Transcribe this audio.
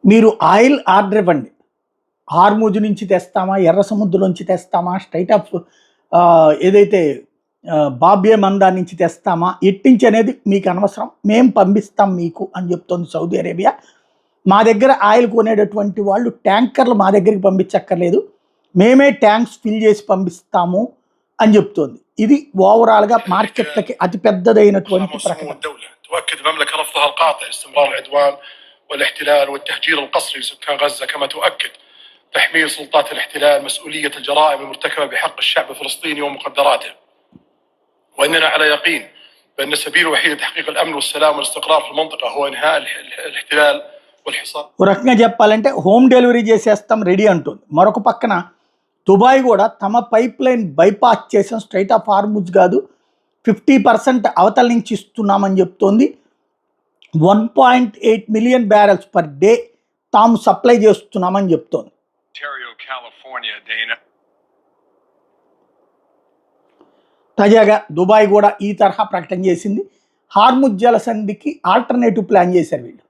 మీరు oil order ఇవ్వండి. Hormuz నుంచి తెస్తామా, ఎర్ర సముద్రం నుంచి తెస్తామా, స్ట్రైట్ ఆఫ్ ఏదైతే బాబ్యే మందా నుంచి తెస్తామా, ఎట్టించి అనేది మీకు అనవసరం, మేము పంపిస్తాం మీకు అని చెప్తోంది సౌదీ అరేబియా. మా దగ్గర ఆయిల్ కొనేటటువంటి వాళ్ళు ట్యాంకర్లు మా దగ్గరికి పంపించక్కర్లేదు, మేమే ట్యాంక్స్ ఫిల్ చేసి పంపిస్తాము అని చెప్తోంది. ఇది ఓవరాల్గా మార్కెట్లకి అతిపెద్దదైనటువంటి ప్రకటన. تؤكد المملكة رفضها القاطع استمرار العدوان والاحتلال والتهجير القسري لسكان غزة، كما تؤكد تحميل سلطات الاحتلال مسؤولية الجرائم المرتكبة بحق الشعب الفلسطيني ومقدراته، وإننا على يقين بأن السبيل الوحيد لتحقيق الأمن والسلام والاستقرار في المنطقة هو إنهاء الاحتلال والحصار. ఒక రకంగా చెప్పాలంటే హోమ్ డెలివరీ చేసేస్తాం రెడీ అంటుంది. మరొక పక్కన దుబాయ్ కూడా తమ పైప్ లైన్ బైపాస్ చేసాం, స్ట్రైట్ ఆఫ్ హార్ముజ్ కాదు, 50% అవతల నుంచి ఇస్తున్నామని చెప్తోంది. 1.8 మిలియన్ బ్యారెల్స్ పర్ డే తాము సప్లై చేస్తున్నామని చెప్తోంది. తాజాగా దుబాయ్ కూడా ఈ తరహా ప్రకటన చేసింది. హార్ముజ్ జలసంధికి ఆల్టర్నేటివ్ ప్లాన్ చేశారు వీళ్ళు.